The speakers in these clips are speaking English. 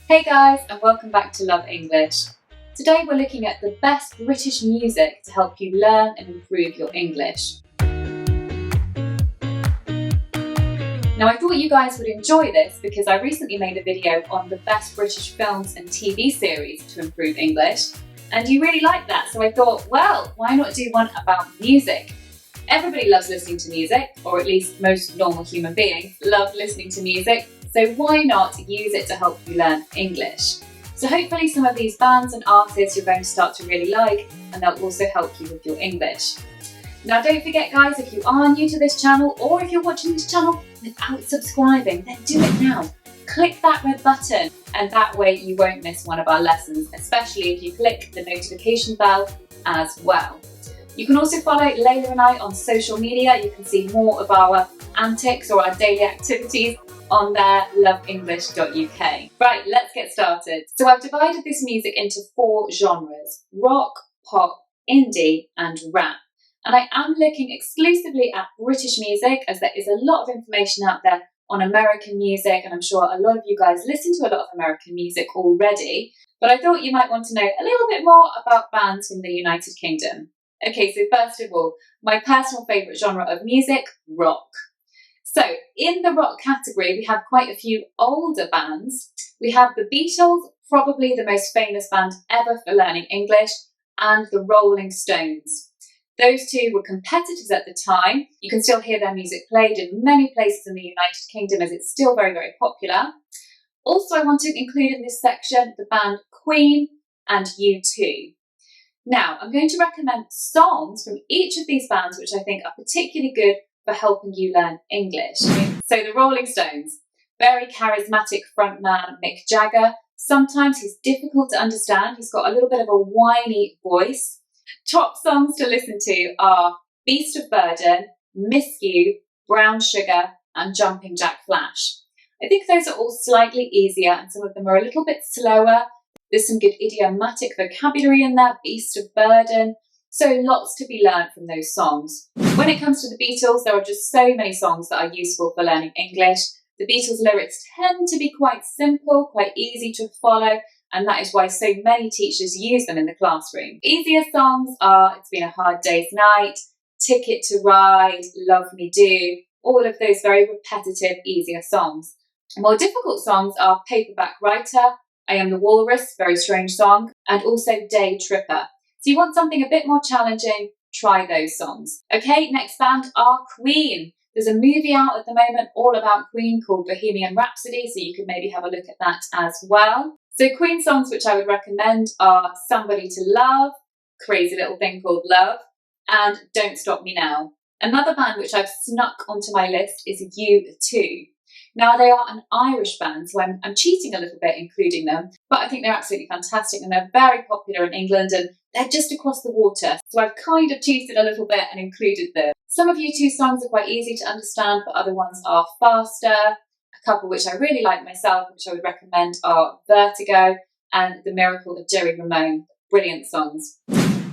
Hey guys, and welcome back to Love English. Today we're looking at the best British music to help you learn and improve your English. Now I thought you guys would enjoy this because I recently made a video on the best British films and TV series to improve English, and you really liked that, so I thought, well, why not do one about music? Everybody loves listening to music, or at least most normal human beings love listening to music. So why not use it to help you learn English? So hopefully some of these bands and artists you're going to start to really like, and they'll also help you with your English. Now don't forget guys, if you are new to this channel or if you're watching this channel without subscribing, then do it now. Click that red button and that way you won't miss one of our lessons, especially if you click the notification bell as well. You can also follow Leila and I on social media. You can see more of our antics or our daily activities on there, loveenglish.uk. Right, let's get started. So I've divided this music into 4 genres: rock, pop, indie and rap. And I am looking exclusively at British music as there is a lot of information out there on American music, and I'm sure a lot of you guys listen to a lot of American music already, but I thought you might want to know a little bit more about bands from the United Kingdom. Okay, so first of all, my personal favourite genre of music, rock. So in the rock category, we have quite a few older bands. We have the Beatles, probably the most famous band ever for learning English, and the Rolling Stones. Those two were competitors at the time. You can still hear their music played in many places in the United Kingdom as it's still very, very popular. Also, I want to include in this section the band Queen and U2. Now, I'm going to recommend songs from each of these bands which I think are particularly good for helping you learn English. So the Rolling Stones, very charismatic frontman Mick Jagger. Sometimes he's difficult to understand. He's got a little bit of a whiny voice. Top songs to listen to are Beast of Burden, Miss You, Brown Sugar and Jumping Jack Flash. I think those are all slightly easier and some of them are a little bit slower. There's some good idiomatic vocabulary in there, Beast of Burden. So lots to be learned from those songs. When it comes to the Beatles, there are just so many songs that are useful for learning English. The Beatles lyrics tend to be quite simple, quite easy to follow, and that is why so many teachers use them in the classroom. Easier songs are It's Been a Hard Day's Night, Ticket to Ride, Love Me Do, all of those very repetitive, easier songs. More difficult songs are Paperback Writer, I Am the Walrus, very strange song, and also Day Tripper. So you want something a bit more challenging, try those songs. Okay, next band are Queen. There's a movie out at the moment all about Queen called Bohemian Rhapsody, so you could maybe have a look at that as well. So Queen songs which I would recommend are Somebody to Love, Crazy Little Thing Called Love, and Don't Stop Me Now. Another band which I've snuck onto my list is U2. Now they are an Irish band, so I'm cheating a little bit including them, but I think they're absolutely fantastic and they're very popular in England and they're just across the water. So I've kind of cheated a little bit and included them. Some of U2 songs are quite easy to understand, but other ones are faster. A couple which I really like myself, which I would recommend, are Vertigo and The Miracle of Joey Ramone. Brilliant songs.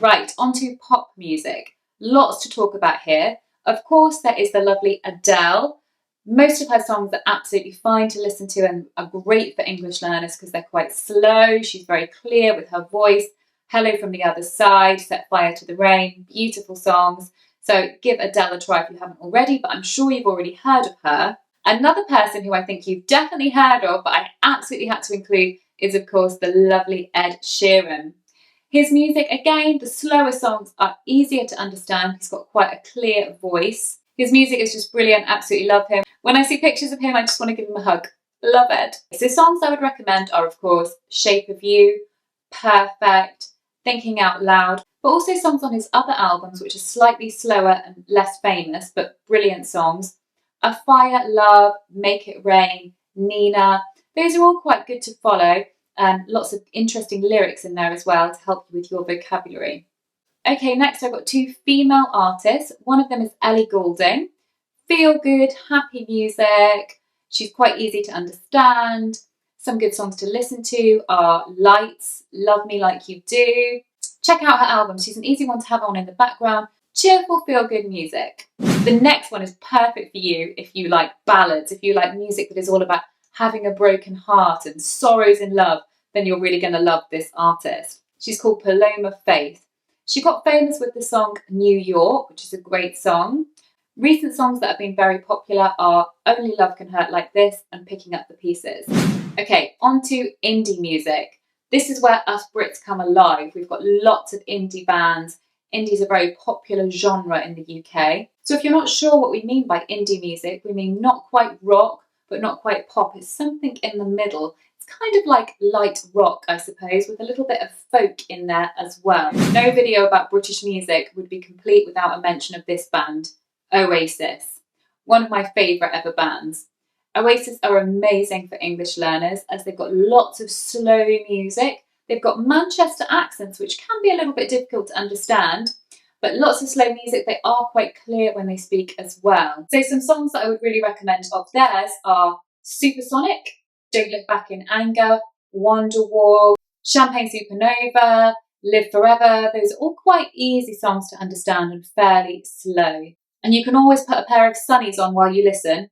Right, onto pop music. Lots to talk about here. Of course, there is the lovely Adele. Most of her songs are absolutely fine to listen to and are great for English learners because they're quite slow. She's very clear with her voice. Hello from the Other Side, Set Fire to the Rain, beautiful songs. So give Adele a try if you haven't already, but I'm sure you've already heard of her. Another person who I think you've definitely heard of, but I absolutely had to include, is of course the lovely Ed Sheeran. His music, again, the slower songs are easier to understand. He's got quite a clear voice. His music is just brilliant, absolutely love him. When I see pictures of him, I just want to give him a hug. Love Ed. So songs I would recommend are, of course, Shape of You, Perfect, Thinking Out Loud, but also songs on his other albums which are slightly slower and less famous, but brilliant songs. A Fire, Love, Make It Rain, Nina. Those are all quite good to follow, and lots of interesting lyrics in there as well to help you with your vocabulary. Okay, next I've got 2 female artists. One of them is Ellie Goulding. Feel good, happy music. She's quite easy to understand. Some good songs to listen to are Lights, Love Me Like You Do. Check out her album. She's an easy one to have on in the background. Cheerful, feel-good music. The next one is perfect for you if you like ballads, if you like music that is all about having a broken heart and sorrows in love, then you're really going to love this artist. She's called Paloma Faith. She got famous with the song New York, which is a great song. Recent songs that have been very popular are Only Love Can Hurt Like This and Picking Up the Pieces. Okay, on to indie music. This is where us Brits come alive. We've got lots of indie bands. Indie is a very popular genre in the UK. So if you're not sure what we mean by indie music, we mean not quite rock, but not quite pop. It's something in the middle. It's kind of like light rock, I suppose, with a little bit of folk in there as well. No video about British music would be complete without a mention of this band, Oasis. One of my favourite ever bands. Oasis are amazing for English learners as they've got lots of slow music. They've got Manchester accents, which can be a little bit difficult to understand, but lots of slow music. They are quite clear when they speak as well. So some songs that I would really recommend of theirs are Supersonic, Don't Look Back in Anger, Wonderwall, Champagne Supernova, Live Forever. Those are all quite easy songs to understand and fairly slow. And you can always put a pair of sunnies on while you listen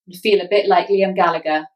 and feel a bit like Liam Gallagher.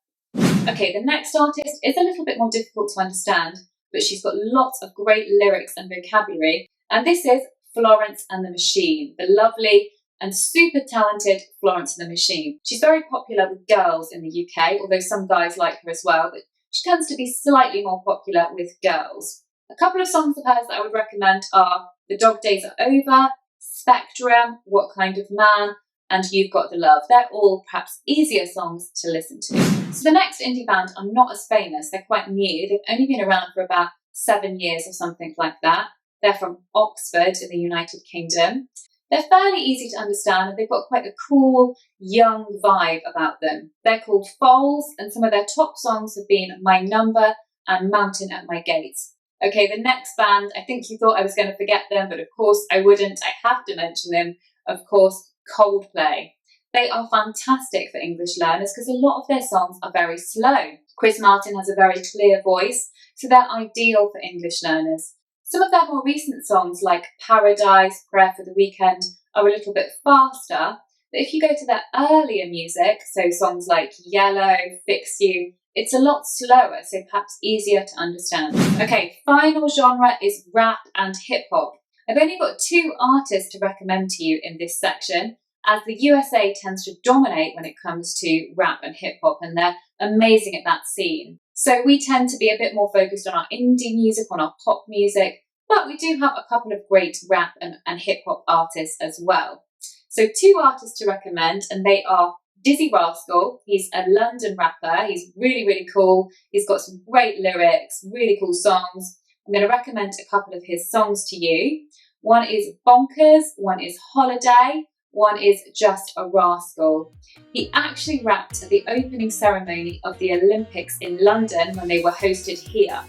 Okay, the next artist is a little bit more difficult to understand, but she's got lots of great lyrics and vocabulary, and this is Florence and the Machine, the lovely and super talented Florence and the Machine. She's very popular with girls in the UK, although some guys like her as well, but she tends to be slightly more popular with girls. A couple of songs of hers that I would recommend are The Dog Days Are Over, Spectrum, What Kind of Man, and You've Got the Love. They're all perhaps easier songs to listen to. So the next indie band are not as famous. They're quite new. They've only been around for about 7 years or something like that. They're from Oxford in the United Kingdom. They're fairly easy to understand and they've got quite a cool, young vibe about them. They're called Foals and some of their top songs have been My Number and Mountain at My Gates. Okay, the next band, I think you thought I was going to forget them, but of course I wouldn't. I have to mention them. Of course, Coldplay. They are fantastic for English learners because a lot of their songs are very slow. Chris Martin has a very clear voice, so they're ideal for English learners. Some of their more recent songs like Paradise, Prayer for the Weekend are a little bit faster, but if you go to their earlier music, so songs like Yellow, Fix You, it's a lot slower, so perhaps easier to understand. Okay, final genre is rap and hip hop. I've only got 2 artists to recommend to you in this section, as the USA tends to dominate when it comes to rap and hip hop, and they're amazing at that scene. So we tend to be a bit more focused on our indie music, on our pop music, but we do have a couple of great rap and hip hop artists as well. So 2 artists to recommend, and they are Dizzy Rascal. He's a London rapper. He's really, really cool. He's got some great lyrics, really cool songs. I'm going to recommend a couple of his songs to you. One is Bonkers, one is Holiday, one is Just a Rascal. He actually rapped at the opening ceremony of the Olympics in London when they were hosted here.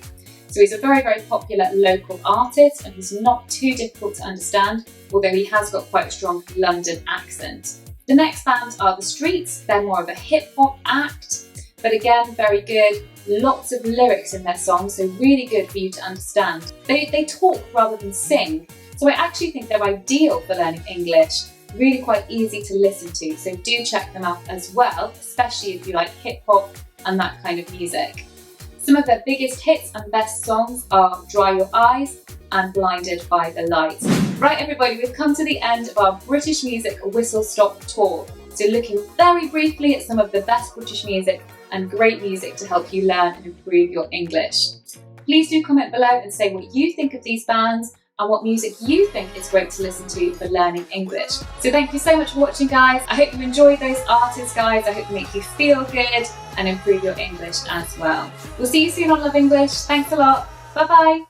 So he's a very, very popular local artist and he's not too difficult to understand, although he has got quite a strong London accent. The next band are The Streets. They're more of a hip hop act, but again, very good. Lots of lyrics in their songs, so really good for you to understand. They talk rather than sing, so I actually think they're ideal for learning English. Really quite easy to listen to, so do check them out as well, especially if you like hip hop and that kind of music. Some of their biggest hits and best songs are Dry Your Eyes and Blinded by the Lights. Right everybody, we've come to the end of our British Music Whistle Stop Tour. So looking very briefly at some of the best British music and great music to help you learn and improve your English. Please do comment below and say what you think of these bands and what music you think is great to listen to for learning English. So thank you so much for watching, guys. I hope you enjoyed those artists, guys. I hope they make you feel good and improve your English as well. We'll see you soon on Love English. Thanks a lot. Bye-bye.